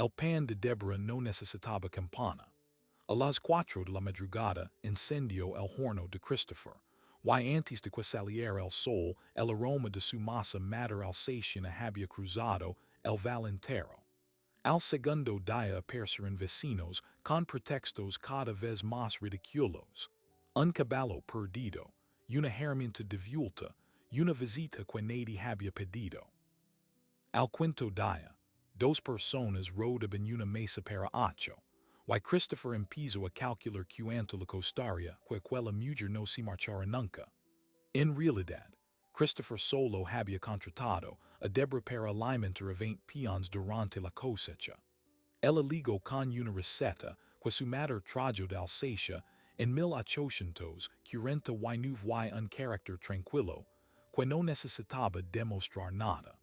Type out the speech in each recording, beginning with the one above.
El pan de Deborah no necesitaba campana. A las cuatro de la madrugada incendió el horno de Christopher. Y antes de que saliera el sol, el aroma de su masa mater alsatiana había cruzado el valentero. Al segundo día aparecieron vecinos con pretextos cada vez más ridículos. Un caballo perdido, una herramienta de vuelta, una visita que nadie había pedido. Al quinto día, dos personas rodaban una mesa para ocho. Y Christopher empezó a calcular cuánto le costaría que aquella mujer no se marchara nunca. En realidad, Christopher solo había contratado a Deborah para alimentar a 20 peones durante la cosecha. Ella ligó con una receta que su madre trajo de Alsacia en 1840 y nueve un carácter tranquilo, que no necesitaba demostrar nada.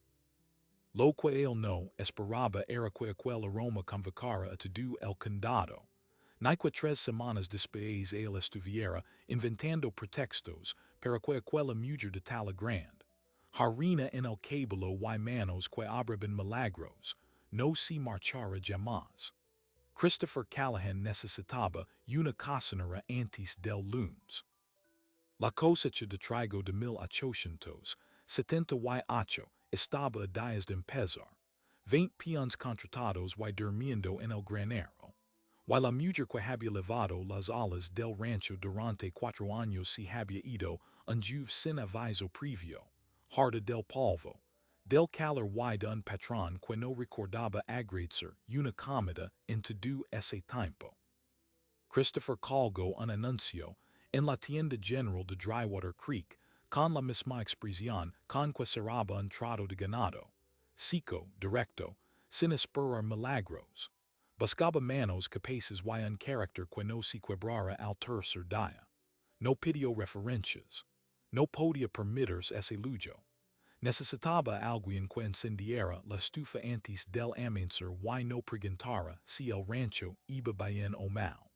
Lo que él no esperaba era que aquel aroma convocara a todo el condado. Ni que 3 semanas después él estuviera inventando pretextos para que aquella mujer de talla grande, harina en el cabello y manos que obraban milagros, no se marchara jamás. Christopher Callahan necesitaba una cocinera antes del lunes. La cosecha de trigo de 1878 estaba a días de empezar. 20 peones contratados y durmiendo en el granero. Y la mujer que había levado las alas del rancho durante 4 años se había ido un juve sin aviso previo, harta del polvo, del calor y de un patrón que no recordaba agradecer una comida en todo ese tiempo. Christopher colgó un anuncio en la tienda general de Drywater Creek con la misma expresión con que cerraba un trato de ganado, seco, directo, sin esperar milagros. Buscaba manos capaces y un carácter que no se quebrara al tercer día. No pidió referencias. No podía permitirse ese lujo. Necesitaba alguien que encendiera la estufa antes del amanecer y no preguntara si el rancho iba bien o mal.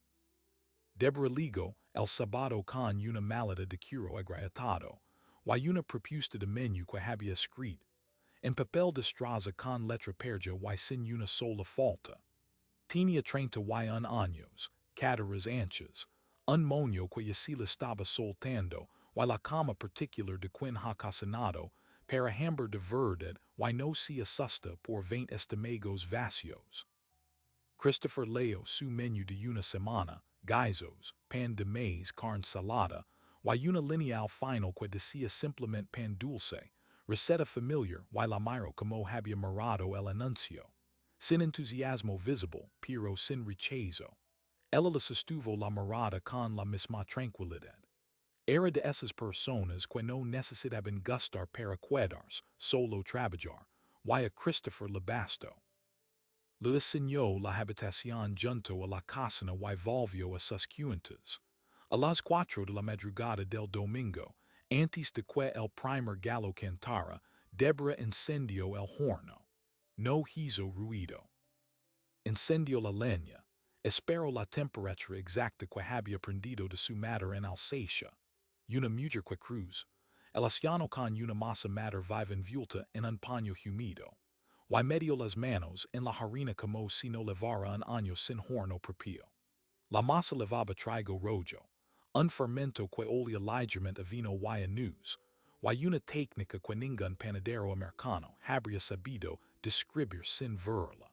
Deborah ligó el sábado con una maleta de cuero agrietado, y una propuesta de menú que había escrito en papel de straza con letra perja y sin una sola falta. Tenía 31 años, caderas anchas, un moño que ya se le estaba soltando, y la cama particular de quien ha cocinado para hambre de verdad y no se asusta por 20 estómagos vacíos. Christopher leyó su menú de una semana, guisos, pan de maíz, carne salada, y una línea al final que decía simplemente pan dulce, receta familiar y la miró como había mirado el anuncio. Sin entusiasmo visible, pero sin rechazo. Ella le sostuvo la mirada con la misma tranquilidad. Era de esas personas que no necesitaban gustar para quedarse, solo trabajar, y a Christopher le bastó. Le enseñó la habitación junto a la cocina y volvió a sus cuentas. A las 4 de la madrugada del domingo, antes de que el primer gallo cantara, Deborah encendió el horno. No hizo ruido. Encendió la leña. Esperó la temperatura exacta que había aprendido de su madre en Alsacia. Una mujer que cruz. El anciano con una masa madre viva envuelta en un paño húmedo. Y metió las manos en la harina como si no levara un año sin horno propio. La masa levaba trigo rojo, un fermento que olía ligeramente a vino y anus, y una técnica que ningún panadero americano habría sabido describir sin verla.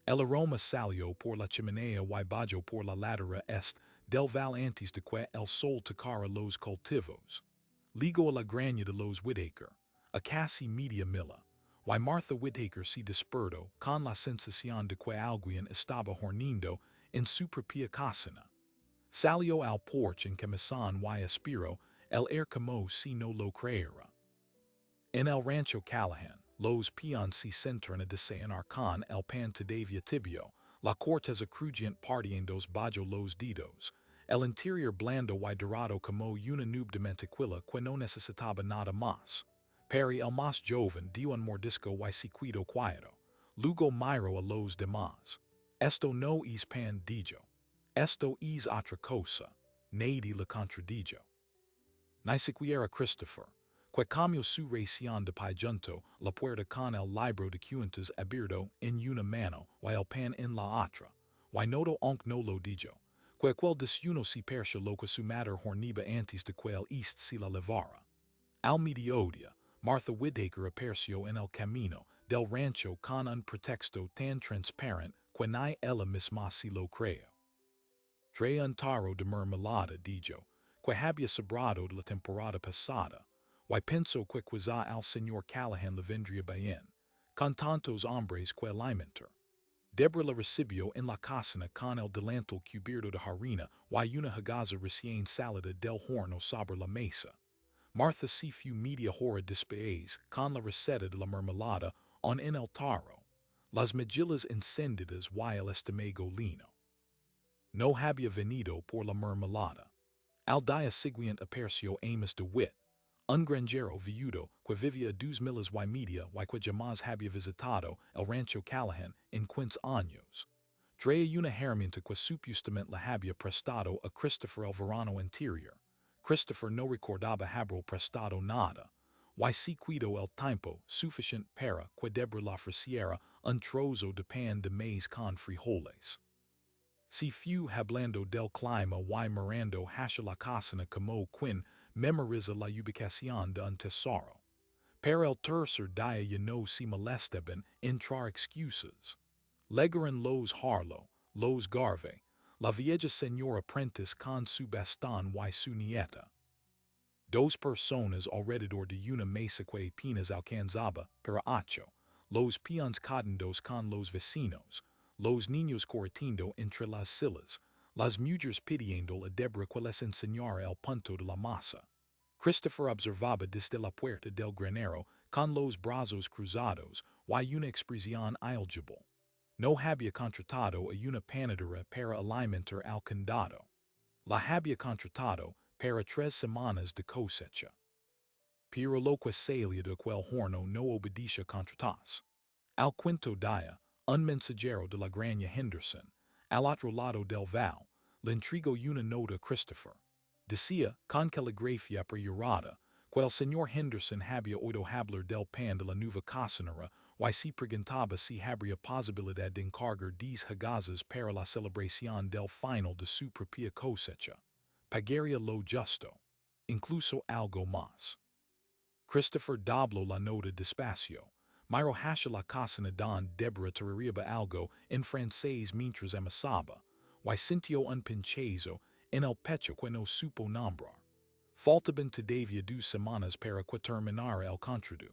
El aroma salió por la chimenea y bajó por la ladera este del val antes de que el sol tocara los cultivos. Ligó a la granja de los Whittaker, a casi media milla, y Martha Whittaker se despertó con la sensación de que alguien estaba horneando en su propia cocina. Salió al porche en camisón y aspiró el air como si no lo creyera. En el rancho Callahan, los peones se centran a desayunar con el pan todavía tibio, la corteza crujiente partiendo bajo los dedos, el interior blando y dorado como una nube de mantequilla que no necesitaba nada más. Para el más joven dio un mordisco y se quedó quieto. Luego miró a los demás. Esto no es pan dijo. Esto es otra cosa. Nadie le contradijo. Ni siquiera Christopher, que cambio su ración de payunto, la puerta con el libro de cuentas abierto en una mano, y el pan en la otra, y noto aunque no lo digo, que quel desuno si percha lo que su madre horniba antes de quel east si la levara. Al mediodía, Martha Whittaker apareció en el camino del rancho con un pretexto tan transparent que ni ella misma si lo creo. Trae un taro de mermelada, dijo, que había sobrado de la temporada pasada, y pensó que quizá al señor Callahan le vendría bien, con tantos hombres que alimentar. Deborah la recibió en la cocina con el delantal cubierto de harina y una hagaza recién salida del horno sobre la mesa. Martha se fue media hora después con la receta de la mermelada en el taro, las mejillas encendidas y el estómago lleno. No había venido por la mermelada. Al día siguiente apareció Amos DeWitt, un granjero viudo que vivía a 2 millas y media y que jamás había visitado el rancho Callahan en 15 años. Traía una herramienta que supuestamente le había prestado a Christopher el verano anterior. Christopher no recordaba haber prestado nada, y se cuidó el tiempo suficiente para que Deborah le ofreciera un trozo de pan de maíz con frijoles. Si fue hablando del clima y mirando hacia la cocina como quien memoriza la ubicación de un tesoro. Para el tercer día ya no se molestaban en traer excusas. Llegaron los Harlow, los Garvey, la vieja señora Prentice con su bastón y su nieta. Dos personas alrededor de una mesa que apenas alcanzaba para 8, los peones contando con los vecinos, los niños corriendo entre las sillas, las mujeres pidiendo a Deborah que les enseñara el punto de la masa. Christopher observaba desde la puerta del granero con los brazos cruzados y una expresión alegible. No había contratado a una panadera para alimentar al condado. La había contratado para 3 semanas de cosecha. Pero lo que salía de aquel horno no obedecía contratas. Al quinto día, un mensajero de la granja Henderson, al otro lado del val, le entregó una nota a Christopher. Decía, con caligrafía preyurada, que el señor Henderson había oído hablar del pan de la nueva cocinera y se preguntaba si habría posibilidad de encargar 10 hagazas para la celebración del final de su propia cosecha. Pagaría lo justo, incluso algo más. Christopher dobló la nota despacio. Miró hacia la cocina don Deborah traería algo en francés mientras amasaba, y sintió un pinchazo en el pecho que no supo nombrar. Faltaban todavía 2 semanas para que terminara el contrato,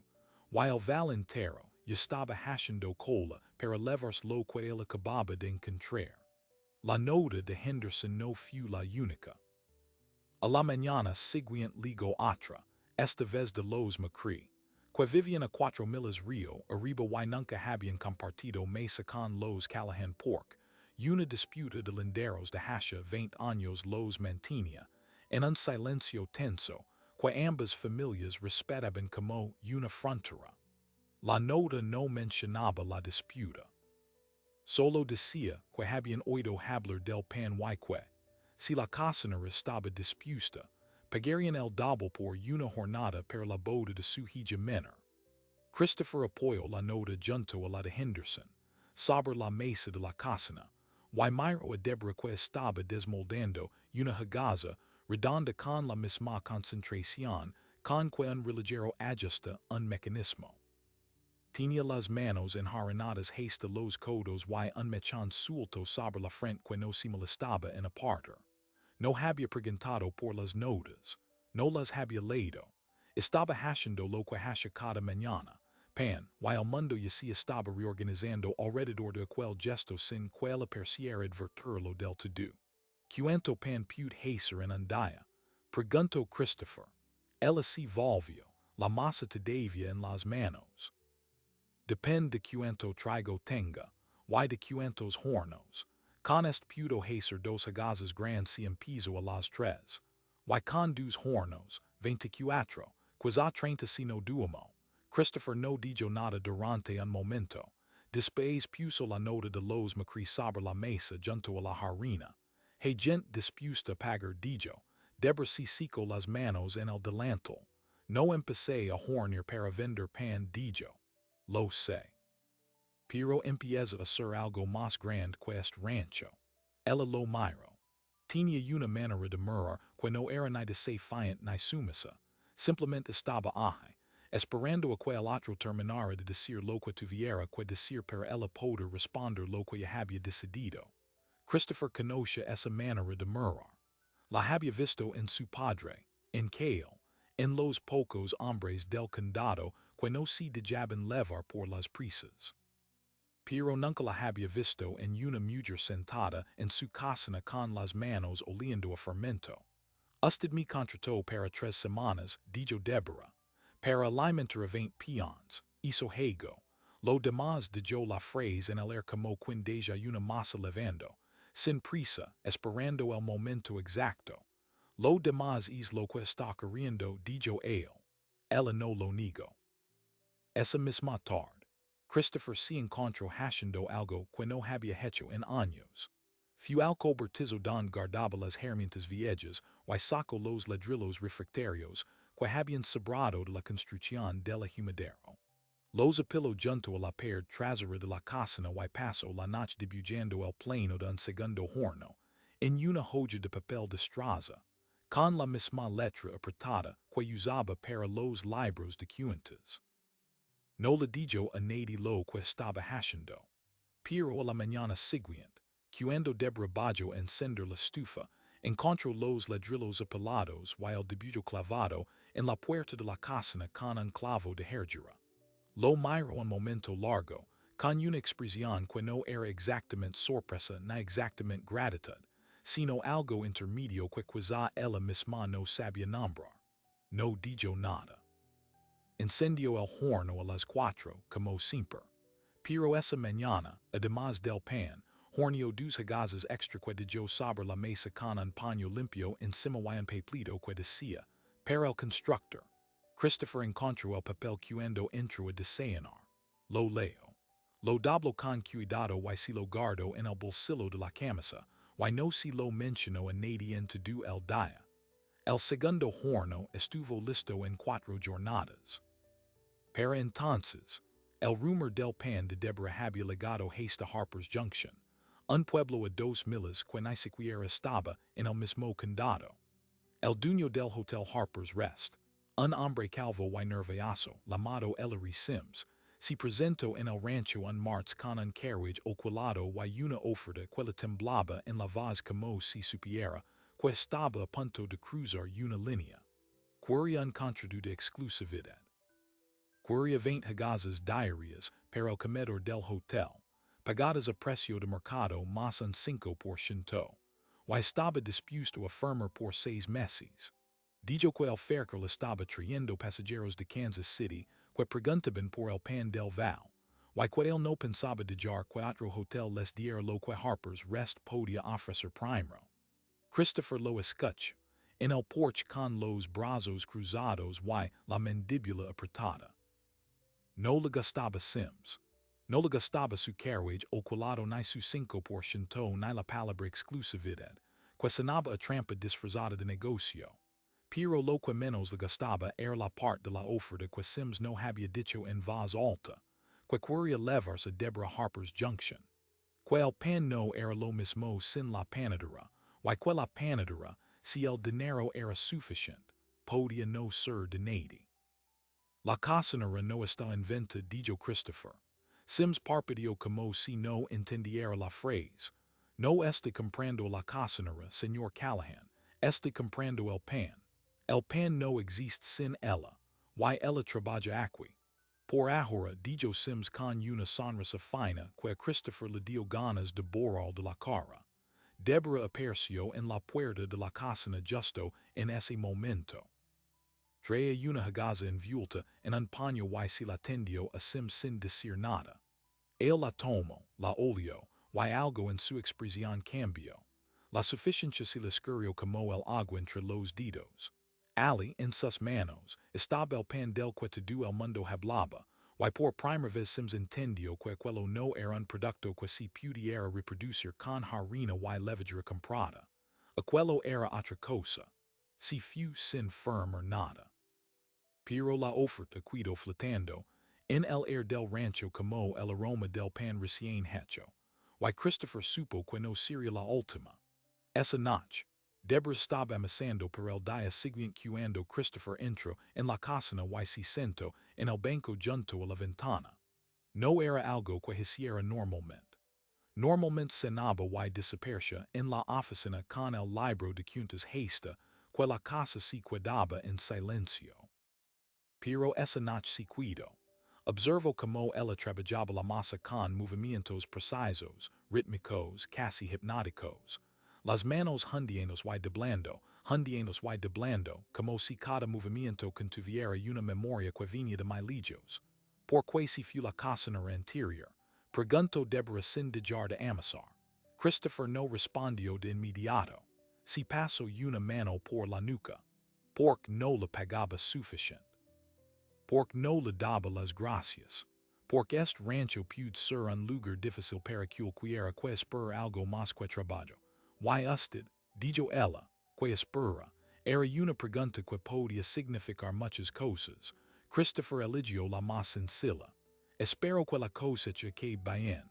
y el val entero ya estaba haciendo cola para levarse lo que él acababa de encontrar. La nota de Henderson no fue la única. A la mañana siguiente ligó otra, esta vez de los Macri, que vivían a 4 millas río arriba y nunca habían compartido mesa con los Callahan Pork, una disputa de linderos de hacia 20 años los mantenía, en un silencio tenso, que ambas familias respetaban como una frontera. La nota no mencionaba la disputa. Solo decía que habían oído hablar del pan y que, si la cocinera estaba dispuesta, pagarían el doble por una jornada para la boda de su hija menor. Christopher apoyó la nota junto a la de Henderson, sobre la mesa de la cocina, y miró a Deborah que estaba desmoldando una hagaza redonda con la misma concentración con que un relojero ajusta un mecanismo. Tenía las manos enjaranadas hasta los codos y un mechón suelto sobre la frente que no se molestaba en apartar. No había preguntado por las notas, no las había leído. Estaba haciendo lo que hace cada mañana, pan, y el mundo ya se estaba reorganizando alrededor de aquel gesto sin que él pareciera advertirlo del todo. ¿Cuánto pan puede hacer en un día? Preguntó Christopher. Ella se volvió, la masa todavía en las manos. Depende de cuánto trigo tenga, y de cuántos hornos. Con este pudo hacer 2 hagazas grandes y empezó a las 3. Y con 2 hornos, 24, quizá 30 si no duomo. Christopher no dijo nada durante un momento. Después puso la nota de los Macri sobre la mesa junto a la harina. Hay gente dispuesta a pagar, dijo. Deborah se secó las manos en el delantal. No empecé a hornear para vender pan dijo. Lo sé. Pero empieza a ser algo más grande que este rancho. Ella lo miro. Tenía una manera de mirar que no era ni desafiante ni sumisa. Simplemente estaba ahí, esperando a que el otro terminara de decir lo que tuviera que decir para ella poder responder lo que ya había decidido. Christopher conoce esa manera de mirar. La había visto en su padre, en Kale, en los pocos hombres del condado que no se dejaban levar por las prisas. Pero nunca la había visto en una mujer sentada en su cocina con las manos oliendo a fermento. Usted me contrató para 3 semanas, dijo Deborah, para alimentar a 20 peones, hizo hago. Lo demás dijo la frase en el air como quien deja una masa levando, sin prisa, esperando el momento exacto. Lo demás es lo que está ocurriendo, dijo él. Ella no lo negó. Esa misma tarde, Christopher se encontró haciendo algo que no había hecho en años. Fue al cobertizo don guardaba las herramientas viejas y sacó los ladrillos refractarios que habían sobrado de la construcción del humidero. Los apiló junto a la pared trasera de la cocina y pasó la noche dibujando el plano de un segundo horno, en una hoja de papel de straza, con la misma letra apretada que usaba para los libros de cuentas. No le dijo a nadie lo que estaba haciendo. Pero a la mañana siguiente, cuando Deborah bajó a encender la estufa, encontró los ladrillos apilados y el dibujo clavado en la puerta de la cocina con un clavo de herradura. Lo miró un momento largo, con una expresión que no era exactamente sorpresa ni exactamente gratitud, sino algo intermedio que quizá ella misma no sabía nombrar. No dijo nada. Encendió el horno a las 4, como siempre. Pero esa mañana, además del pan, horneó 2 hagazas extra que dejó sobre la mesa con un paño limpio encima y un papelito que decía, para el constructor. Christopher encontró el papel cuando entró a desayunar. Lo leo. Lo doblo con cuidado y se lo guardo en el bolsillo de la camisa, y no se lo mencionó a nadie en todo el día. El segundo horno estuvo listo en 4 jornadas. Para entonces, el rumor del pan de Deborah había llegado hasta Harper's Junction, un pueblo a 2 millas que ni siquiera estaba en el mismo condado. El dueño del Hotel Harper's Rest, un hombre calvo y nervioso llamado Ellery Sims, se presentó en el rancho un martes con un carriage alquilado y una oferta que le temblaba en la voz como si supiera que estaba a punto de cruzar una línea. Quería un contrato de exclusividad. Quería 20 hagazas diarias para el comedor del hotel, pagadas a precio de mercado más un 5%, y estaba dispuesto a firmar por 6 meses. Dijo que el ferrocarril estaba trayendo pasajeros de Kansas City que preguntaban por el pan del Val, y que él no pensaba dejar que otro hotel les diera lo que Harper's Rest podía ofrecer primero. Christopher lo escuchó, en el porche con los brazos cruzados y la mandíbula apretada. No le gustaba Sims. No le gustaba su carriage alquilado ni su 5% ni la palabra exclusividad, que sonaba a trampa disfrazada de negocio. Pero lo que menos le gustaba era la parte de la oferta que Sims no había dicho en voz alta, que quería levarse a Deborah Harper's Junction. Que el pan no era lo mismo sin la panadera, y que la panadera, si el dinero era suficiente, podía no ser de nadie. La cocinera no está inventa, dijo Christopher. Sims parpadeó como si no entendiera la frase. No estoy comprando la cocinera, señor Callahan. Estoy comprando el pan. El pan no existe sin ella. Y ella trabaja aquí. Por ahora, dijo Sims con una sonrisa fina que a Christopher le dio ganas de borrar de la cara. Deborah apareció en la puerta de la cocina justo en ese momento. Traía una hagaza envuelta en un paño y se la tendió a Sims sin decir nada. Él la tomó, la olió, y algo en su expresión cambió. La suficiencia se le escurrió como el agua entre los dedos. Ali, en sus manos, estaba el pan del que todo el mundo hablaba, y por primera vez Sims entendió que aquello no era un producto que se pudiera reproducir con harina y levadura comprada. Aquello era otra cosa. Si fue sin firma nada. Pero la oferta cuido flotando, en el air del rancho como el aroma del pan recién hecho. Why Christopher supo que no sería la última. Esa noche, Deborah estaba amasando por el día siguiente cuando Christopher entró en la cocina y se sentó en el banco junto a la ventana. No era algo que hiciera normalmente. Normalmente cenaba y desaparecía en la oficina con el libro de cuentas hasta que la casa se quedaba en silencio. Pero esa noche se cuidó. Observo como ella trabajaba la masa con movimientos precisos, rítmicos, casi hipnóticos. Las manos hundiendo y doblando, como si cada movimiento contuviera una memoria que venía de milillos. Porque si fue la cocinera anterior, preguntó Deborah sin dejar de amasar. Christopher no respondió de inmediato. Si pasó una mano por la nuca. Porque no le pagaba suficiente. Porque no le daba las gracias. Porque este rancho puede ser un lugar difícil para cualquiera que espera algo más que trabajo. Y usted, dijo ella, que espera, era una pregunta que podía significar muchas cosas. Christopher eligió la más sencilla. Espero que la cosecha quede bien.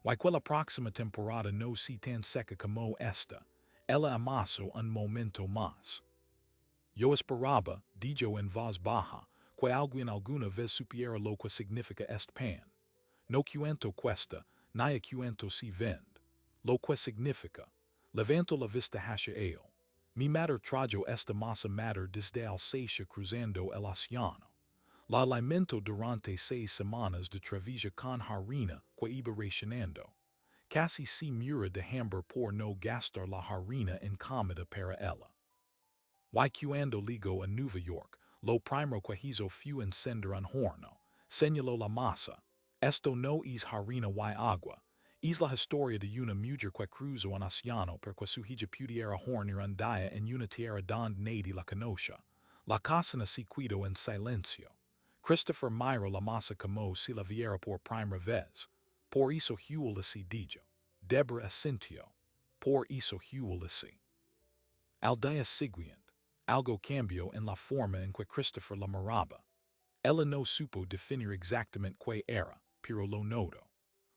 Y que la próxima temporada no sea tan seca como esta. Ella amasó un momento más. Yo esperaba, dijo en voz baja, que alguien alguna vez supiera lo que significa este pan. No cuento cuesta, ni cuento si vende. Lo que significa. Levanto la vista hacia él. Mi madre trajo esta masa madre desde Alsacia cruzando el océano. La alimento durante 6 semanas de trevilla con harina que iba racionando. Casi se mura de hambre por no gastar la harina en comida para ella. Y cuando ligo a Nueva York, lo primero que hizo fue encender un horno. Señaló la masa. Esto no es harina y agua. Es la historia de una mujer que cruzó un océano para que su hija pudiera hornear un día en una tierra donde nadie la conoce. La cocina se quedó en silencio. Christopher miró la masa como si la viera por primera vez. Por eso Hewell así dijo. Deborah asintió. Por eso Hewell así. Al día siguiente, algo cambió en la forma en que Christopher la miraba. Ella no supo definir exactamente qué era, pero lo notó.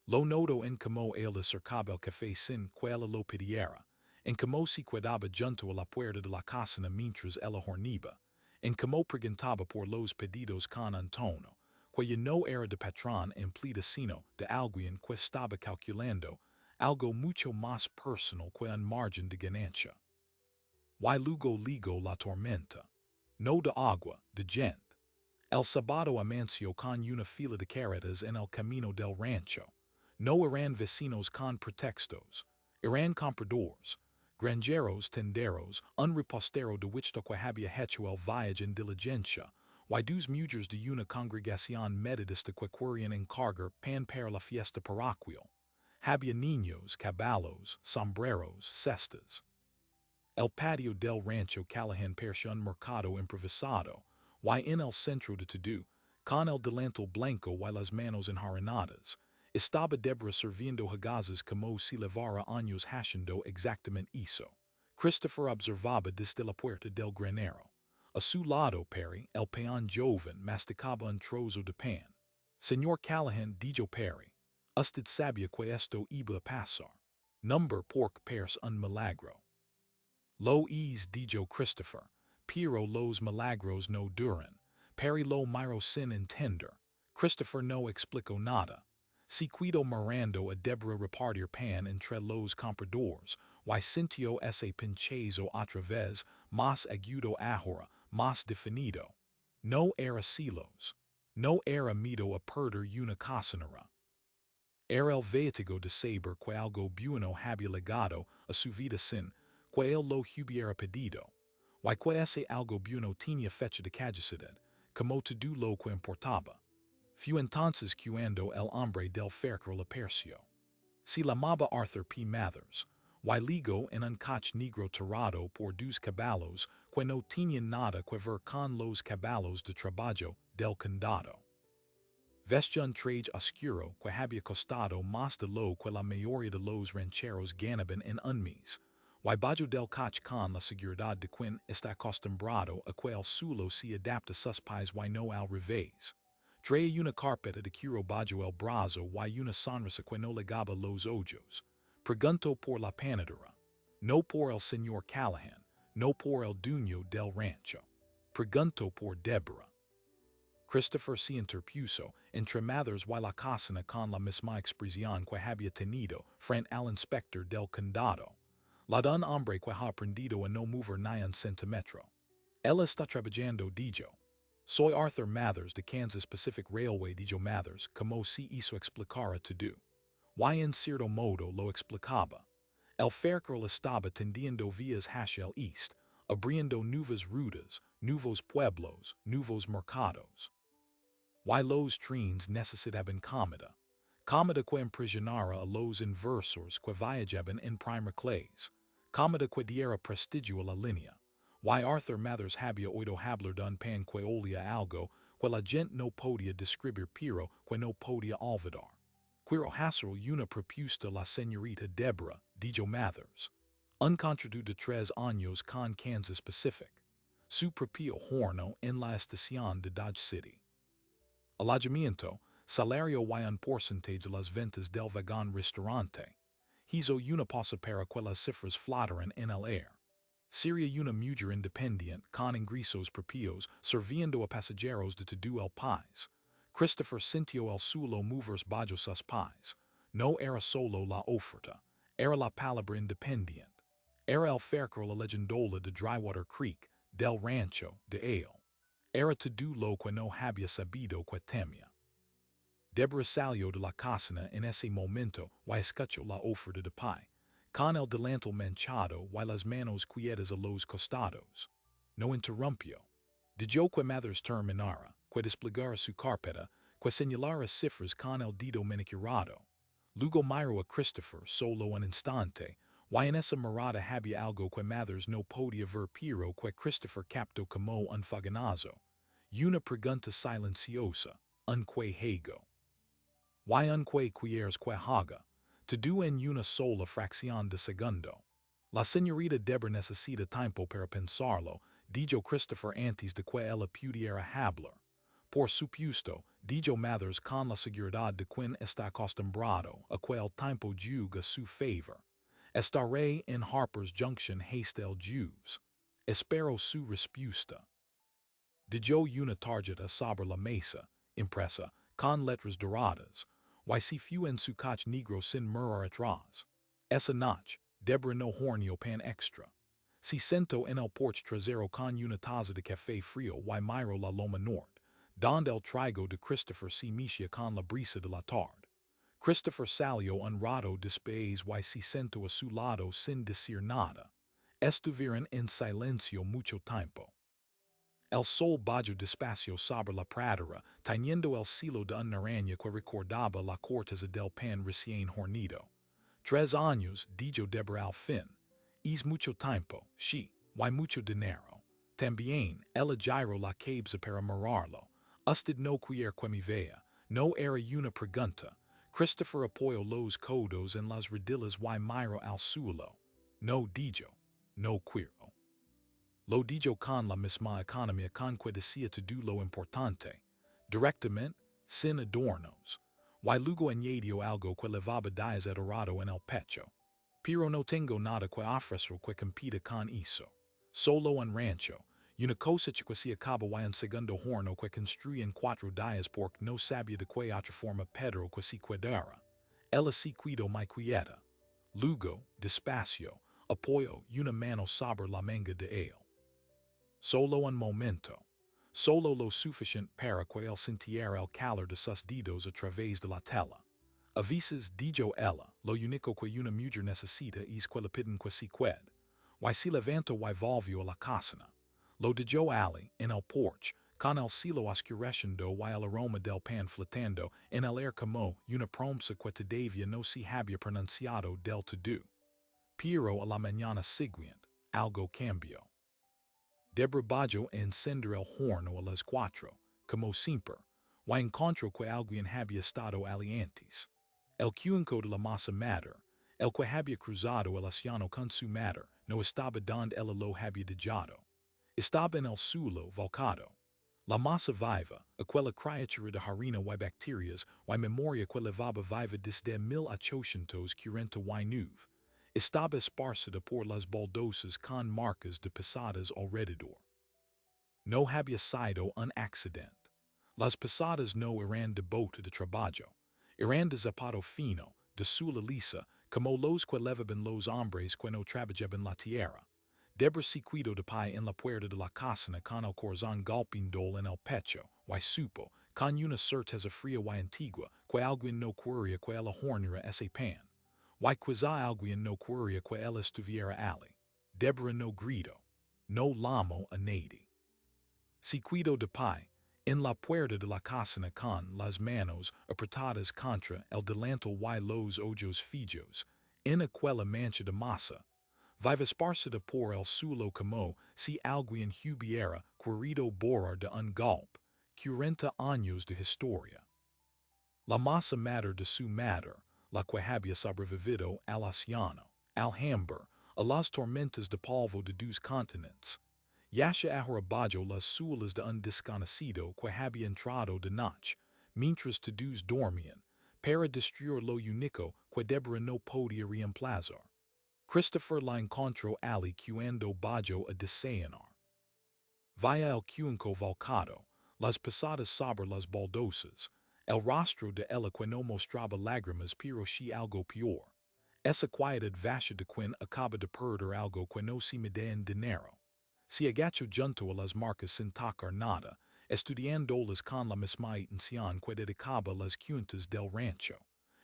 Lo notó en cómo él acercaba el café sin que ella lo pidiera, en cómo se quedaba junto a la puerta de la cocina mientras ella horneaba, en cómo preguntaba por los pedidos con un tono, que ya no era de patrón empleado sino de alguien que estaba calculando algo mucho más personal que un margen de ganancia. Y luego ligo la tormenta. No de agua, de gente. El sábado amanció con una fila de carretas en el camino del rancho. No eran vecinos con pretextos. Eran compradores, granjeros tenderos, un repostero de which que había hecho el viaje en diligencia, y dos mujeres de una congregación metodista que querían encargar pan para la fiesta paroquial. Había niños, caballos, sombreros, cestas. El patio del rancho Callahan parecía un mercado improvisado, y en el centro de todo, con el delantal blanco y las manos enjaranadas, estaba Deborah sirviendo hagazes como si llevara años haciendo exactamente eso. Christopher observaba desde la puerta del granero. A su lado Perry, el peón joven, masticaba un trozo de pan. Señor Callahan, dijo Perry, usted sabía que esto iba a pasar. Number pork pers un milagro. Lo es dijo Christopher, pero los milagros no duran. Perry lo miró sin entender. Christopher no explicó nada. Se quedó mirando a Deborah repartir pan entre los compradores, y sintió ese pinchazo otra vez, más agudo ahora, más definido. No era celos. No era miedo a perder una cocinera. Era el vértigo de saber que algo bueno había legado a su vida sin que él lo hubiera pedido, y que ese algo bueno tenía fecha de caducidad, como todo lo que importaba. Fue entonces cuando el hombre del ferro apareció. Se llamaba Arthur P. Mathers, y ligó en un coche negro tirado por dos caballos que no tenían nada que ver con los caballos de trabajo del condado. Vestía un traje oscuro que había costado más de lo que la mayoría de los rancheros ganaban en un mes, y bajo del coch con la seguridad de quien está acostumbrado a que el suelo se adapta sus pies y no al revés. Trae una carpeta de cuero bajo el brazo y una sonrisa que no le gaba los ojos. Pregunto por la panadera. No por el señor Callahan, no por el dueño del rancho. Pregunto por Deborah. Christopher se interpuso entre madres y la cocina con la misma expresión que había tenido frente al inspector del condado. La de un hombre que ha aprendido a no mover ni un centímetro. Él está trabajando, dijo. Soy Arthur Mathers de Kansas Pacific Railway, dijo Mathers, como si hizo explicar a todo. Y en cierto modo lo explicaba. El ferrocarril estaba tendiendo vías hacia el east, abriendo nuevas rutas, nuevos pueblos, nuevos mercados. Y los trenes necesitaban comida. Comida que impresionara a los inversores que viajaban en primer clase. Comida que diera prestigio a la línea. Y Arthur Mathers había oído hablar de un pan que olía algo que la gente no podía describir pero que no podía olvidar. Quiero hacer una propuesta la señorita Deborah, dijo Mathers. Un contrató de 3 años con Kansas Pacific. Su propio horno en la estación de Dodge City. Alojamiento, salario y un porcentaje de las ventas del vagón restaurante. Hizo una pausa para que las cifras flotaran en el aire. Sería una mujer independiente con ingresos propios sirviendo a pasajeros de todo el país. Christopher sintió el suelo moverse bajo sus pies. No era solo la oferta, era la palabra independiente. Era el ferrocarril legendola de Drywater Creek, del rancho, de él. Era todo lo que no había sabido que temía. Deborah salió de la cocina en ese momento y escuchó la oferta de pie, con el delantal manchado y las manos quietas a los costados. No interrumpió. Dejó que Mathers terminara, que desplegara su carpeta, que señalara cifras con el dedo manicurado. Luego miró a Christopher solo un instante, y en esa mirada había algo que Mathers no podía ver pero que Christopher captó como un fogonazo. Una pregunta silenciosa, un que hago. Y un que quieres que haga. Todo en una sola fracción de segundo. La señorita Deborah necesita tiempo para pensarlo, dijo Christopher antes de que ella pudiera hablar. Por supuesto, dijo Mathers con la seguridad de quien está acostumbrado a que el tiempo juega a su favor. Estaré en Harper's Junction hasta el jueves. Espero su respuesta. Dejó una tarjeta sobre la mesa, impresa, con letras doradas, y se fue en su coche negro sin mirar atrás. Esa noche, Deborah no horneó pan extra. Se sentó en el porche trasero con una taza de café frío y miró la loma norte, donde el trigo de Christopher se mecía con la brisa de la tarde. Christopher salió un rato después y se sentó a su lado sin decir nada. Estuvieron en silencio mucho tiempo. El sol bajó despacio sobre la pradera, teniendo el cielo de una araña que recordaba la corteza del pan recién hornido. 3 años, dijo Deborah al fin. Es mucho tiempo, sí, y mucho dinero. También, ella giró la cabeza para mirarlo. Usted no quiere que me vea. No era una pregunta. Christopher apoyó los codos en las rodillas y miró al suelo. No dijo. No quiero. Lo dijo con la misma economía con que decía todo lo importante, directamente, sin adornos. Y luego añadió algo que levaba días adorado en el pecho. Pero no tengo nada que ofrecer que compita con eso. Solo un rancho, una cosecha que se acaba y un segundo horno que construye en 4 días porque no sabía de qué otra forma Pedro que se cuidara. Ella se cuidó muy quieta. Luego, despacio, apoyó una mano sobre la manga de él. Solo un momento. Solo lo suficiente para que él sintiera el calor de sus dedos a través de la tela. A veces, dijo ella, lo único que una mujer necesita es que le pidan que se quede. Y se levantó y volvió a la cocina. Lo dejó allí, en el porche, con el cielo oscureciendo y el aroma del pan flotando en el aire como una promesa que todavía no se había pronunciado del todo. Pero a la mañana siguiente, algo cambió. Deborah bajó a encender el horno a las 4, como siempre, y encontró que alguien había estado allí antes. El cuenco de la masa madre, El que había cruzado el océano con su madre, no estaba donde ella lo había dejado. Estaba en el suelo volcado. La masa viva, aquella criatura de harina y bacterias, y memoria que levaba viva desde 1849, estaba esparcida por las baldosas con marcas de pisadas alrededor. No había sido un accidente. Las pisadas no eran de bote de trabajo, eran de zapato fino, de suela lisa, como los que levaban los hombres que no trabajaban la tierra. Debra sequido de pie en la puerta de la casina con el corazón golpeando en el pecho, y supo, con una certeza fría y antigua, que alguien no quería que ella horneara ese pan. Y quizá alguien no quería que ella estuviera allí. Debra no gritó. No llamó a nadie. Sequido de pie, en la puerta de la casina con las manos apretadas contra el delantal y los ojos fijos, en aquella mancha de masa, viva esparcida por el suelo como si alguien hubiera querido borrar de un golpe 40 años de historia. La masa madre de su madre, la que había sobrevivido al océano, al hambre, a las tormentas de polvo de 2 continentes, Yasha ahora bajo las suelas de un desconocido que había entrado de noche, mientras todos dormían, para destruir lo único que Deborah no podía reemplazar. Christopher la encontró allí cuando bajo a desayunar. Vaya el cuenco volcado, las pisadas sobre las baldosas, el rostro de ella que no mostraba lágrimas pero sí algo peor. Esa quietud vacia de quien acaba de perder algo que no se mide en dinero. Se agachó junto a las marcas sin tocar nada, estudiándolas con la misma atención que dedicaba las cuentas del rancho.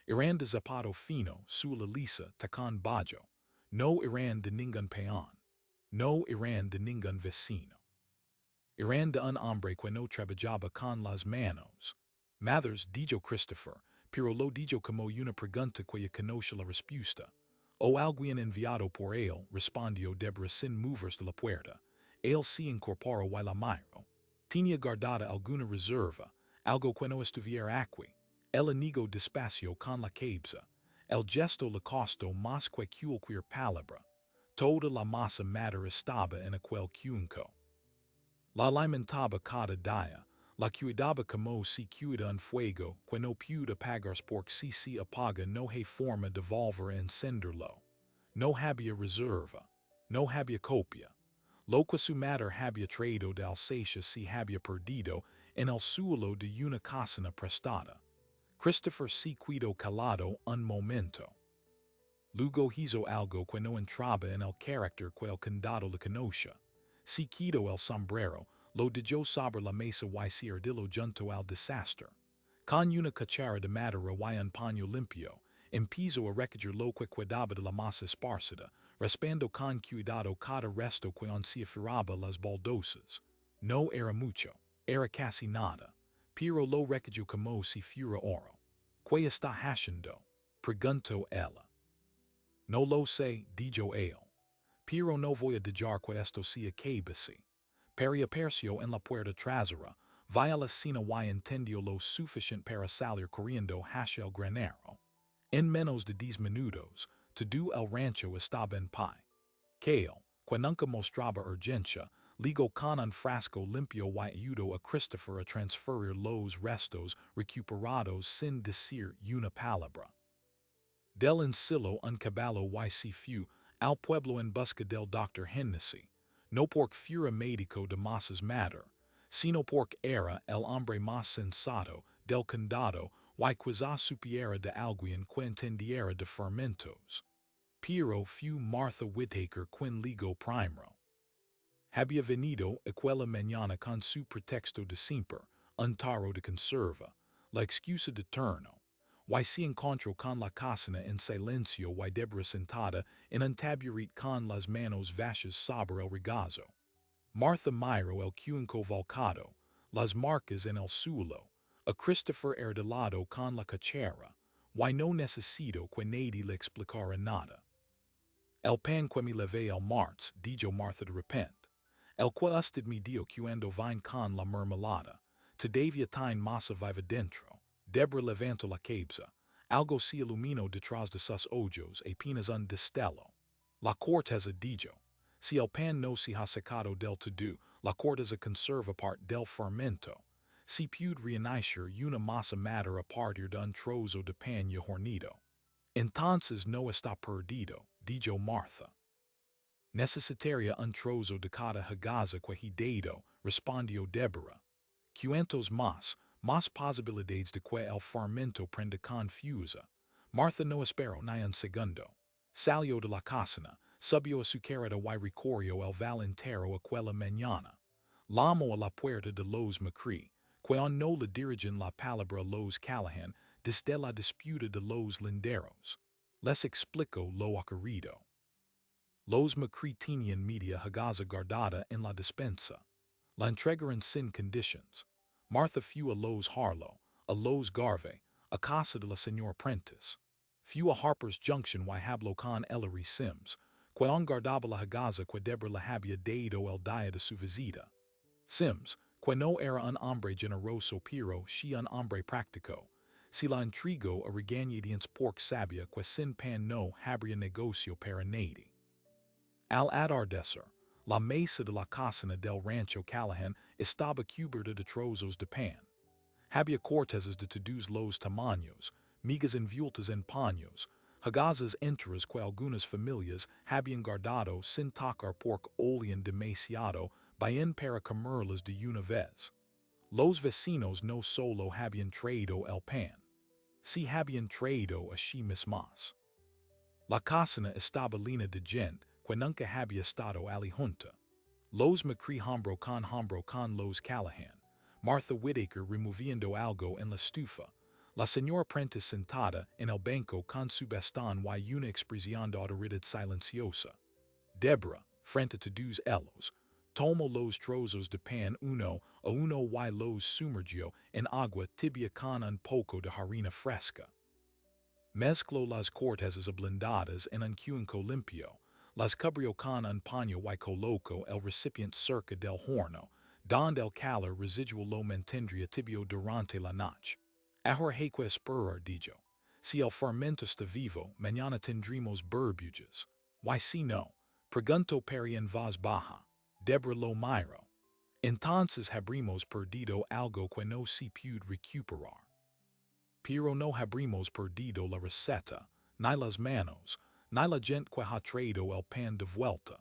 Eran de zapato fino, suela lisa, tacón bajo. No eran de ningún peón. No eran de ningún vecino. Eran de un hombre que no trabajaba con las manos. Mathers dijo Christopher, pero lo dijo como una pregunta que conoce la respuesta. O alguien enviado por él, respondió Deborah sin moverse de la puerta. Él se incorporó y la miró. Tenía guardada alguna reserva, algo que no estuviera aquí. Ella negó despacio con la cabeza. El gesto le costó más que cualquier palabra. Toda la masa madre estaba en aquel cuenco. La alimentaba cada día, la cuidaba como si cuida un fuego que no puede apagarse porque si se apaga no hay forma de volver a encenderlo. No había reserva, no había copia. Lo que su madre había traído de Alsacia se había perdido en el suelo de una casina prestada. Christopher se quedó calado un momento. Luego hizo algo que no entraba en el carácter que el condado le conoce. Se quitó el sombrero, lo dejó sobre la mesa y se arrodilló junto al desastre. Con una cuchara de madera y un paño limpio, empezó a recoger lo que quedaba de la masa esparcida, raspando con cuidado cada resto que aún se aferraba las baldosas. No era mucho, era casi nada, pero lo recogió como si fuera oro. ¿Qué está haciendo?, preguntó ella. No lo sé, dijo él. Pero no voy a dejar que esto se acabe así. Apareció en la puerta trasera, via la cena y entendió lo suficiente para salir corriendo hacia el granero. En menos de 10 minutos, todo el rancho estaba en pie. Kale, que nunca mostraba urgencia, ligó con un frasco limpio y ayudó a Christopher a transferir los restos recuperados sin decir una palabra. Del ensilo un caballo y se fue al pueblo en busca del Dr. Hennessy, no porque fuera médico de masas madre, sino porque era el hombre más sensato del condado y quizá supiera de alguien que entendiera de fermentos. Pero fue Martha Whittaker quien ligó primero. Había venido aquella mañana con su pretexto de siempre, un tarro de conserva, la excusa de turno. Y se encontró con la casina en silencio y Deborah sentada en un taburete con las manos vacías sobre el regazo. Martha miró el cuenco volcado, las marcas en el suelo, a Christopher arrodillado con la cuchara, y no necesito que nadie le explicara nada. El pan que me levé el martes, dijo Martha de repente. El que usted me dio cuando vine con la mermelada, todavía tiene masa viva dentro. Deborah levantó la cabeza. Algo si illumino detrás de sus ojos apenas un destello. La corteza dijo. Si el pan no se ha secado del todo, la corteza conserva parte del fermento. Si puede reinacer una masa madre a partir de un trozo de pan ya hornido. Entonces no está perdido, dijo Martha. Necesitaria un trozo de cada hagaza cuidado, respondió Deborah. Cuantos más posibilidades de que el fermento prenda confusa. Martha no esperó ni un segundo. Salió de la cocina, subió azucarada y recorrió el val entero aquella mañana. Llamó a la puerta de los Macri, que aún no le dirigen la palabra a los Callahan desde la disputa de los linderos. Les explicó lo ocurrido. Los Macri tenían media hagaza guardada en la despensa. La entregaron sin conditions. Martha fue a los Harlow, a los Garvey, a casa de la señora Prentice. Fue a Harper's Junction y habló con Ellery Sims, que aún guardaba la hagaza que Deborah le había dado el día de su visita. Sims, que no era un hombre generoso pero sí un hombre práctico, se la entregó a regañadientes porque sabía que sin pan no habría negocio para nadie. Al atardecer, la mesa de la cocina del rancho Callahan estaba cubierta de trozos de pan. Había cortezas de todos los tamaños, migas envueltas en paños, hagazas enteras que algunas familias habían guardado sin tocar porque olían demasiado bien para comerlas de una vez. Los vecinos no solo habían traído el pan, si habían traído a sí mismas. La cocina estaba llena de gente que nunca había estado allí junta. Los Macri hombro con los Callahan, Martha Whittaker removiendo algo en la estufa, la señora Prentice sentada en el banco con su bastón y una expresión de autoridad silenciosa. Deborah, frente a todos ellos, tomó los trozos de pan uno a uno y los sumergió en agua tibia con un poco de harina fresca. Mezcló las cortezas ablandadas en un cuenco limpio, las cubrió con un paño y colocó el recipiente cerca del horno, donde el calor residual lo mantendría tibio durante la noche. Ahora hay que esperar, dijo. Si el fermento está vivo, mañana tendremos burbujas. Y si no, preguntó Perry en voz baja. Deborah lo miró. Entonces habremos perdido algo que no se puede recuperar. Pero no habremos perdido la receta, ni las manos, ni la gente que ha traído el pan de vuelta.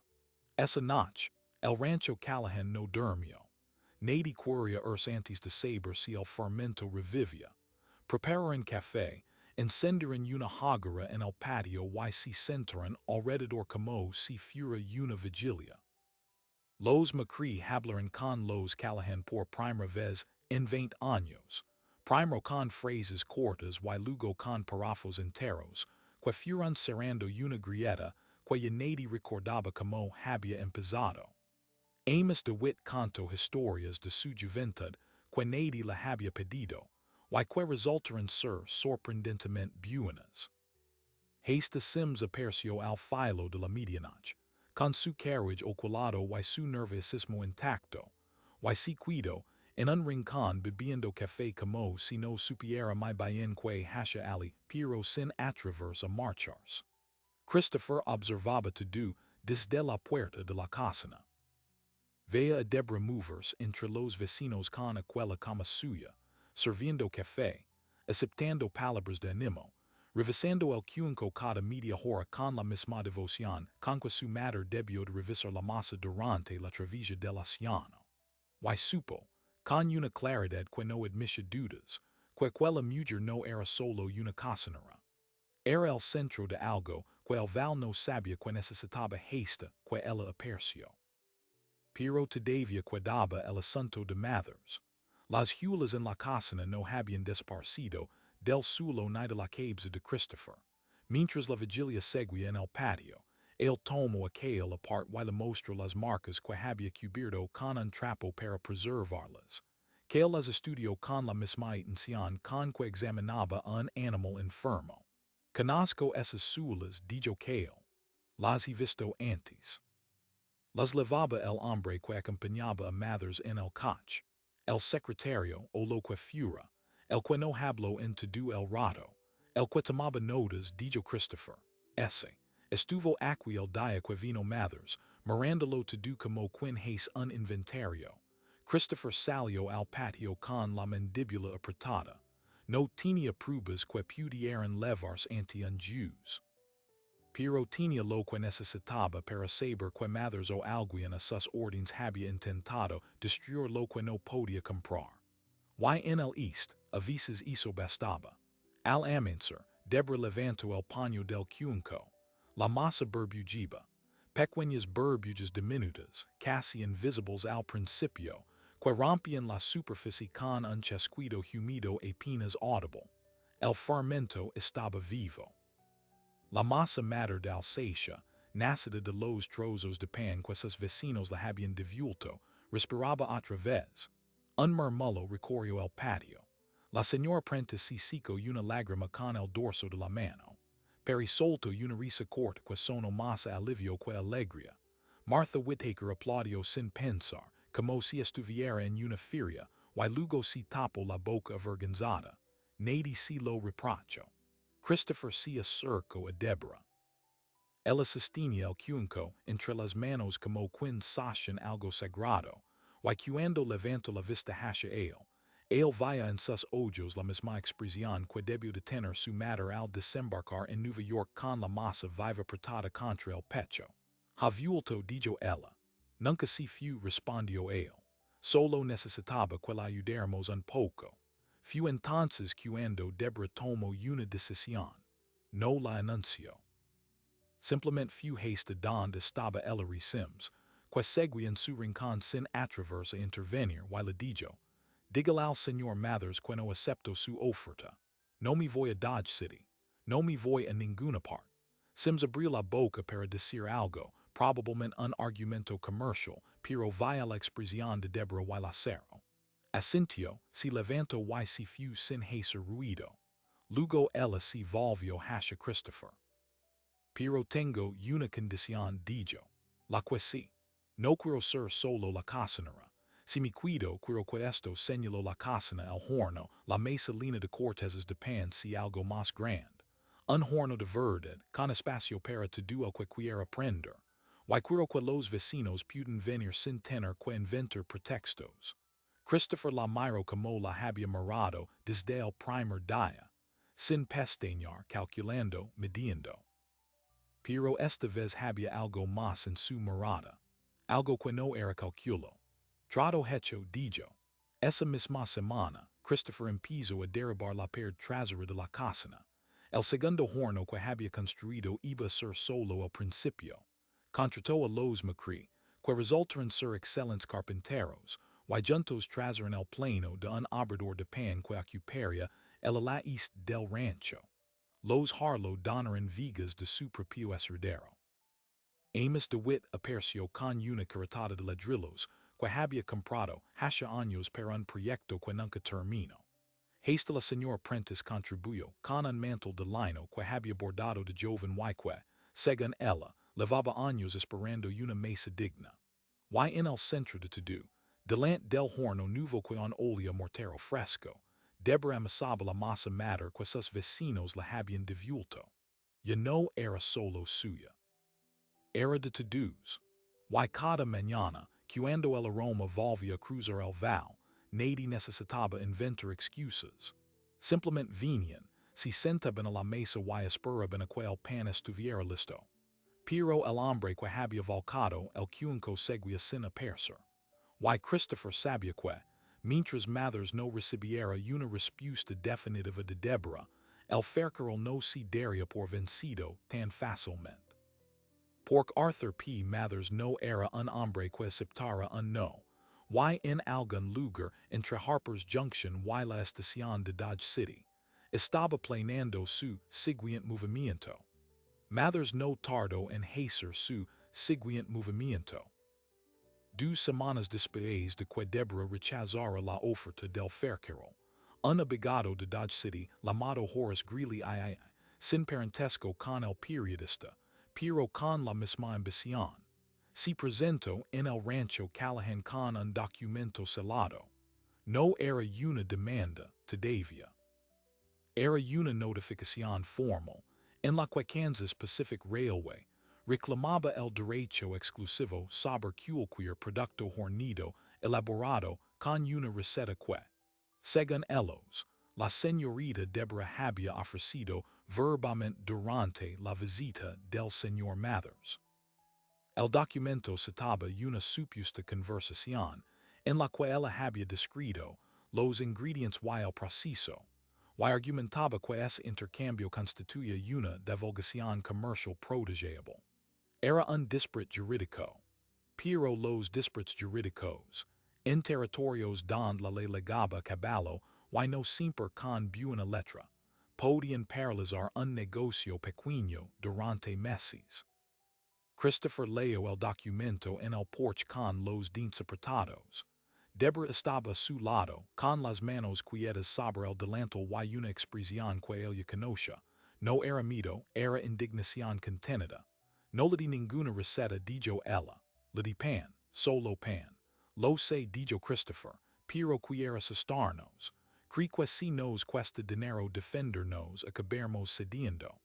Esa noche, el rancho Callahan no durmió. Nadie quería antes de saber si el fermento revivía. Prepararon café, encendieron una hoguera en el patio y se sentaron alrededor como si fuera una vigilia. Los Macri hablaron con los Callahan por primera vez en 20 años. Primero con frases cortas y luego con párrafos enteros, que fueron cerrando una grieta que ya nadie recordaba como había empezado. Amos DeWitt contó historias de su juventud que nadie le había pedido, y que resultaron ser sorprendentemente buenas. Hasta Sims apareció al filo de la medianoche, con su carriage oculado y su nerviosismo intacto, y se quedó en un rincón bebiendo café como si no supiera muy bien que hacía allí, pero sin atreverse a marcharse. Christopher observaba todo desde la puerta de la cocina. Veía a Deborah moverse entre los vecinos con aquella cama suya, sirviendo café, aceptando palabras de ánimo, revisando el cuenco cada media hora con la misma devoción con que su madre debió de revisar la masa durante la travesía del océano. Y supo, con una claridad que no admitía dudas, que aquella mujer no era solo una cocinera. Era el centro de algo que el val no sabía que necesitaba hasta que ella apareció. Pero todavía quedaba el asunto de Mathers. Las hulas en la cocina no habían desaparecido del suelo ni de la cabeza de Christopher. Mientras la vigilia seguía en el patio, él tomó aquel apart y le mostró las marcas que había cubierto con un trapo para preservarlas. Que él las estudió con la misma atención con que examinaba un animal enfermo. Conozco esas suelas, dijo Cale. Las he visto antes. Las levaba el hombre que acompañaba a Mathers en el coche, el secretario o lo que fuera, el que no habló en todo el rato, El Quetamaba notas Dijo Christopher. Essay. Estuvo aquí el día que vino Mathers, mirándolo todo como quien hace un inventario. Christopher salió al patio con la mandíbula apretada. No tenía pruebas que pudieran levarse ante un juez. Pero tenía lo que necesitaba para saber que Mathers o alguien a sus órdenes había intentado destruir lo que no podía comprar. Y en el East, a veces eso bastaba. Al amanecer, Deborah levantó el paño del cunco. La masa burbujiba. Pequeñas burbujas diminutas, casi invisibles al principio, que rompían la superficie con un chasquido húmedo apenas audible. El fermento estaba vivo. La masa madre de Alsacia, nacida de los trozos de pan que sus vecinos la habían devuelto, respiraba otra vez. Un murmullo recorrió el patio. La señora Prentice se secó una lágrima con el dorso de la mano. Perry soltó una risa corta que sonó más alivio que alegría. Martha Whittaker aplaudió sin pensar, como si estuviera en una feria, y luego se tapó la boca avergonzada. Nadie se lo reprochó. Christopher se acercó a Deborah. Ella sostenía el cunco entre las manos como quien sostiene algo sagrado, y cuando levantó la vista hacia él veía en sus ojos la misma expresión que debió de tener su madre al desembarcar en Nueva York con la masa viva apretada contra el pecho. Ha vuelto, dijo ella. Nunca se fue, respondió él. Solo necesitaba que la ayudáramos un poco. Fue entonces cuando Deborah tomó una decisión. No la anunció. Simplemente fue hasta donde estaba Ellery Sims, que seguía en su rincón sin atreverse a intervenir, y le dijo: dígale al señor Mathers que no acepto su oferta. No me voy a Dodge City. No me voy a ninguna parte. Sims abrió la boca para decir algo, probablemente un argumento comercial, pero via la expresión de Deborah y la cerró. Asintió, se levantó y se fue sin hacer ruido. Luego ella se volvió hacia Christopher. Pero tengo una condición, dijo. La que sí. No quiero ser solo la cocinera. Si me cuido, quiero que esto señaló la cocina, el horno, la mesa llena de cortezas de pan si algo más grande. Un horno de verdad, con espacio para todo el que quiera aprender. Y quiero que los vecinos puedan venir sin tener que inventar pretextos. Christopher la miró como la había mirado desde el primer día, sin pestañear, calculando, midiendo. Pero esta vez había algo más en su mirada. Algo que no era calculo. Trato hecho, dijo. Esa misma semana, Christopher empezó a derribar la pared trasera de la cocina. El segundo horno que había construido iba a ser solo al principio. Contrató a los Macri, que resultaron ser excelentes carpinteros, y juntos trazaron el plano de un obrador de pan que ocuparía el ala east del rancho. Los Harlow donaron vigas de su propio heredero. Amos DeWitt apareció con una carretada de ladrillos que había comprado hace años para un proyecto que nunca terminó. Hasta la señora Prentice contribuyó con un mantel de lino que había bordado de joven y que, según ella, llevaba años esperando una mesa digna. Y en el centro de todo, delante del horno nuevo que un óleo mortero fresco, Deborah amasaba la masa madre que sus vecinos la habían devuelto. Ya no era solo suya. Era de todos. Y cada mañana, cuando el aroma volvía a cruzar el val, nadie necesitaba inventar excusas. Simplemente venían, se sentaban a la mesa y esperaban a que el pan estuviera listo. Pero el hombre que había volcado el cunco seguía sin aparecer. Y Christopher sabía que, mientras Mathers no recibiera una respuesta definitiva de Deborah, el fercarol no se daría por vencido tan fácilmente. Porque Arthur P. Mathers no era un hombre que aceptara un no, y en algún lugar entre Harper's Junction y la estación de Dodge City, estaba planeando su siguiente movimiento. Mathers no tardó en hacer su siguiente movimiento. 2 semanas después de que Deborah rechazara la oferta del fercarol, un abogado de Dodge City llamado Horace Greeley II, sin parentesco con el periodista, pero con la misma ambición, se presentó en el rancho Callahan con un documento sellado. No era una demanda todavía. Era una notificación formal, en la que Kansas Pacific Railway reclamaba el derecho exclusivo sobre cualquier producto horneado elaborado con una receta que, según ellos, la señorita Deborah había ofrecido verbamente durante la visita del señor Mathers. El documento citaba una supuesta conversación en la que ella había descrito los ingredientes y el proceso, y argumentaba que ese intercambio constituía una divulgación comercial protegable. Era un disparate jurídico, pero los disparates jurídicos, en territorios donde la ley legaba caballo y no siempre con buena letra, podían paralizar un negocio pequeño durante meses. Christopher leyó el documento en el porche con los dientes apretados. Deborah estaba a su lado, con las manos quietas sobre el delantal y una expresión que ella conocía. No era miedo, era indignación contenida. No le di ninguna receta, dijo ella. Le di pan, solo pan. Lo sé, dijo Christopher, pero quiere asustarnos. Cree que si nos cuesta dinero defendernos acabaremos cediendo.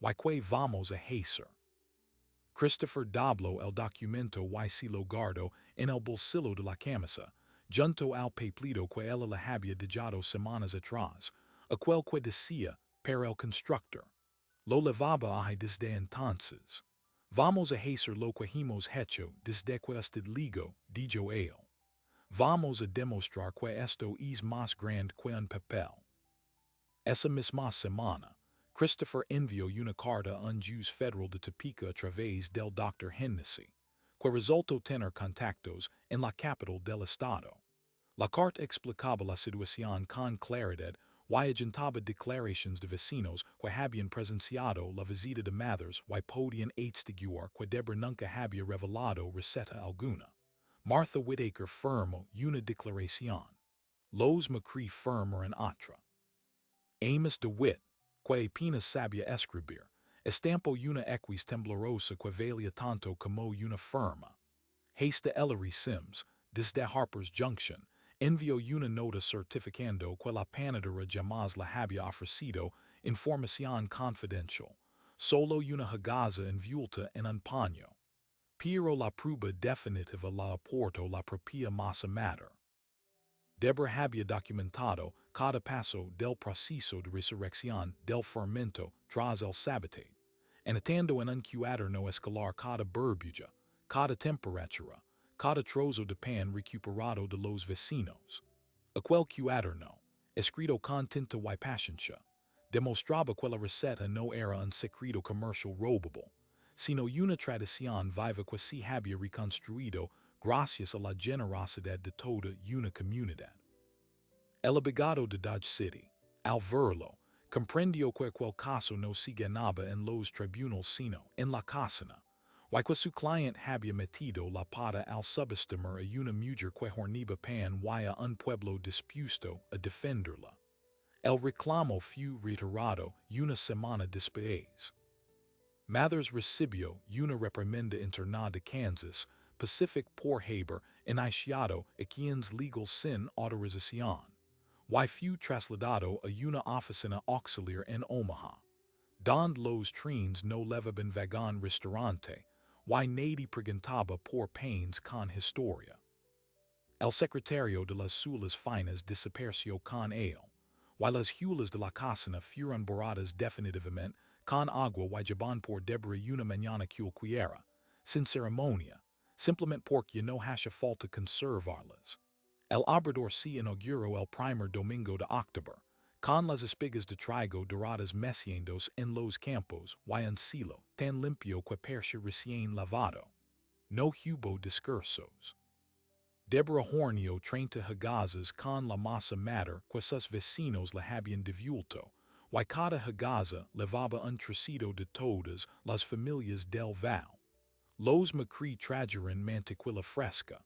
¿Y que vamos a hacer? Christopher dobló el documento y se lo guardó en el bolsillo de la camisa, junto al papelito que ella le había dejado semanas atrás, aquel que decía, para el constructor. Lo levaba ahí desde entonces. Vamos a hacer lo que hemos hecho desde que usted ligo, dijo él. Vamos a demostrar que esto es más grande que un papel. Esa misma semana, Christopher envió una carta a un juez federal de Topeka a través del Dr. Hennessy, que resultó tener contactos en la capital del estado. La carta explicaba la situación con claridad y adjuntaba declaraciones de vecinos que habían presenciado la visita de Mathers y podían atestiguar que Deborah nunca había revelado receta alguna. Martha Whitaker firmó una declaración. Los McCree firmaron otra. Amos DeWitt, que apenas sabía escribir, estampó una equis temblorosa que valía tanto como una firma. Hasta Ellery Sims, desde Harper's Junction, envió una nota certificando que la panadera jamás le había ofrecido información confidencial, solo una hagaza envuelta en un paño. Pero la prueba definitiva la aportó la propia masa mater. Deborah había documentado cada paso del proceso de resurrección del fermento tras el sabotaje, anotando en un cuaderno escolar cada burbuja, cada temperatura, cada trozo de pan recuperado de los vecinos. Aquel cuaderno, escrito con tinta y paciencia, demostraba que la receta no era un secreto comercial robable, sino una tradición viva que se había reconstruido gracias a la generosidad de toda una comunidad. El abogado de Dodge City, al verlo, comprendió que aquel caso no se ganaba en los tribunales sino en la cocina, y que su cliente había metido la pata al subestimar a una mujer que horneaba pan y a un pueblo dispuesto a defenderla. El reclamo fue reiterado una semana después. Mathers recibió una reprimenda interna de Kansas Pacific por haber iniciado acciones legal sin autorización, y fue trasladado a una oficina auxiliar en Omaha, donde los trenes no levaban vagón restaurante, y nadie preguntaba por panes con historia. El secretario de las Sulas Finas desapareció con él, y las hulas de la cocina fueron borradas definitivamente con agua y jabón por Deborah una mañana cualquiera, sin ceremonia, simplemente porque no hacía falta conservarlas. El obrador se inauguró el primer domingo de octubre, con las espigas de trigo doradas meciéndose en los campos y un cielo tan limpio que parecía recién lavado. No hubo discursos. Deborah horneó 30 hagazas con la masa mater que sus vecinos le habían devuelto, y cada hagaza levaba un trocito de todas las familias del Val. Los McCree trajeron mantequilla fresca.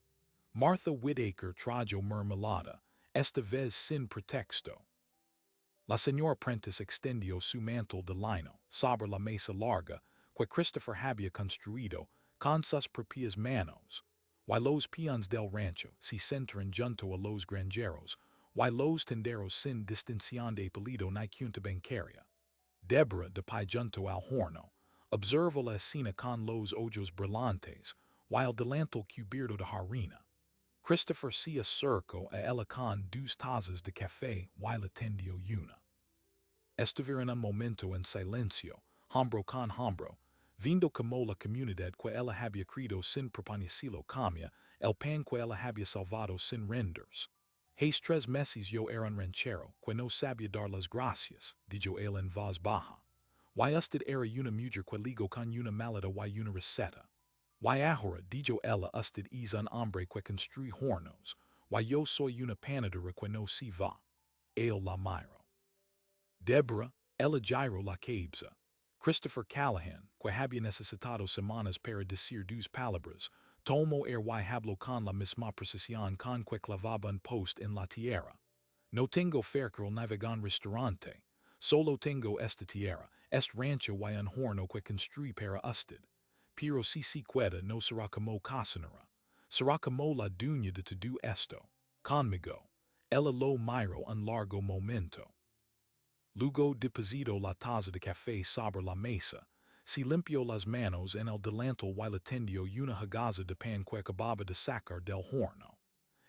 Martha Whitaker trajo mermelada, esta vez sin pretexto. La señora Prentice extendió su mantel de lino sobre la mesa larga que Christopher había construido con sus propias manos, y los peones del rancho se sentaron junto a los granjeros y los tenderos sin distinción de apellido ni cuenta bancaria. Deborah de Junto al horno, observo la escena con los ojos brillantes, while delantal cubierto de harina. Christopher se acercó a ella con dos tazas de café while atendió una. Estuvieron un momento en silencio, hombro con hombro, viendo como la comunidad que ella había creado sin proponérselo cambia, el pan que ella había salvado sin renders. Hace 3 meses yo era un ranchero, que no sabía dar las gracias, dijo él en voz baja. Y usted era una mujer que ligo con una maleta y una receta. Y ahora, dijo ella, usted es un hombre que construye hornos, y yo soy una panadera que no se va. Él la miró. Deborah, ella giró la cabeza. Christopher Callahan, que había necesitado semanas para decir 2 palabras, tomó y habló con la misma precisión con que clavaba un post en la tierra. No tengo cerca el navegón restaurante, solo tengo esta tierra, este rancho y un horno que construí para usted. Pero si se queda no será como cocinera, será como la dueña de todo esto. Conmigo. Ella lo miró un largo momento. Luego depositó la taza de café sobre la mesa, se limpió las manos en el delantal while atendió una hagaza de pan que acababa de sacar del horno.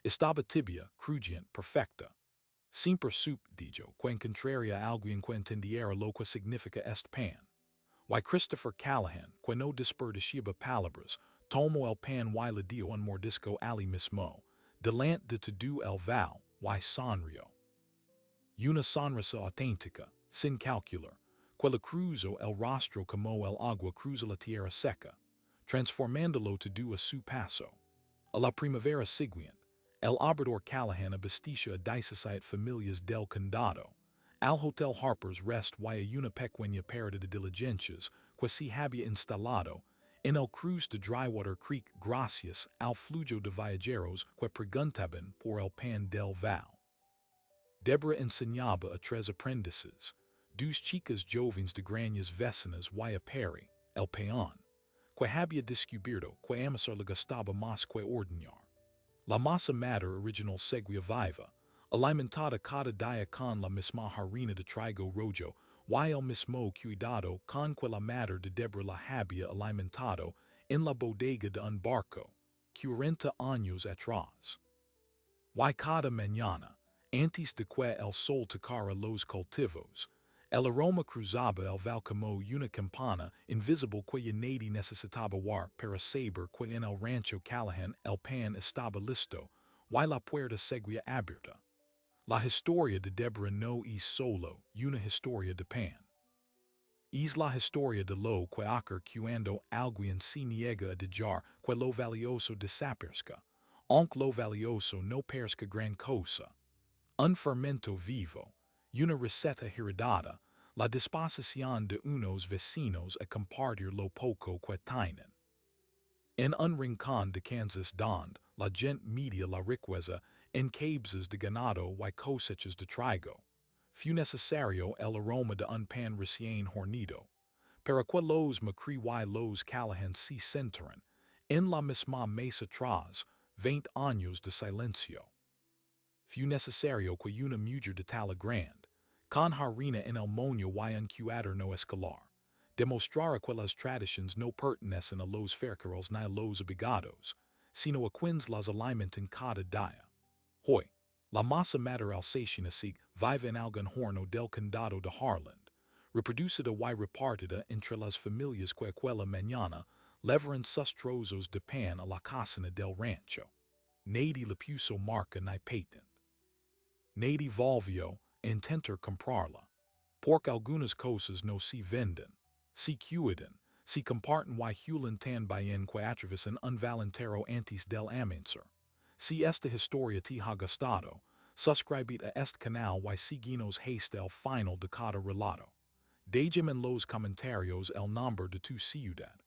Estaba tibia, crujiente, perfecta. Siempre sup, dijo, que encontraría alguien que entendiera lo que significa este pan. Y Christopher Callahan, que no desperdiciaba palabras, tomó el pan y le dio un mordisco al mismo, delante de todo el val, y sonrió. Una sonrisa auténtica, sin calcular, que le cruzó el rostro como el agua cruza la tierra seca, transformándolo todo a su paso. A la primavera siguiente, el obrador Callahan abasteció a 17 familias del condado, al Hotel Harper's Rest y a una pequeña parada de diligencias que se había instalado en el cruce de Drywater Creek gracias al flujo de viajeros que preguntaban por el pan del val. Deborah enseñaba a 3 aprendices, 2 chicas jóvenes de grandes vecinas y a Perry, el peón, que había descubierto que amasar le gustaba más que hornear. La masa madre original seguía viva, alimentada cada día con la misma harina de trigo rojo y el mismo cuidado con que la madre de Deborah la había alimentado en la bodega de un barco, 40 años atrás. Y cada mañana, antes de que el sol tocara los cultivos, el aroma cruzaba el val como una campana invisible que nadie necesitaba ver para saber que en el rancho Callahan el pan estaba listo, y la puerta seguía abierta. La historia de Deborah no es solo una historia de pan. Es la historia de lo que ocurre cuando alguien se niega a dejar que lo valioso desaparezca, aunque lo valioso no parezca gran cosa. Un fermento vivo, una receta heredada, la disposición de unos vecinos a compartir lo poco que tienen. En un rincón de Kansas donde la gente media la riqueza en cabezas de ganado y cosechas de trigo, fue necesario el aroma de un pan recién hornido, para que los Macri y los Callahan se sentaran en la misma mesa tras 20 años de silencio. Fue necesario que una mujer de talla grande, con harina en el moño y un cuaderno escolar, demostrara que las tradiciones no pertenecen a los ferqueros ni a los obligados, sino a quienes las alimentan cada día. Hoy, la masa madre alsatiana sig vive en algún horno del condado de Harland, reproducida y repartida entre las familias que aquella mañana levaron sus trozos de pan a la cocina del rancho. Nadie le puso marca ni patent. Nadie volvió a intentar comprarla, porque algunas cosas no se venden, se cuidan, se comparten y hulen tan bien que atraviesan un valentero antes del amanecer. Si esta historia te ha gustado, suscribid a este canal y síguenos hasta el final de cada relato. Déjame en los comentarios el nombre de tu ciudad.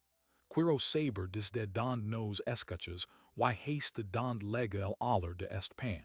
Quiero saber desde donde nos escuchas y hasta donde llega el olor de este pan.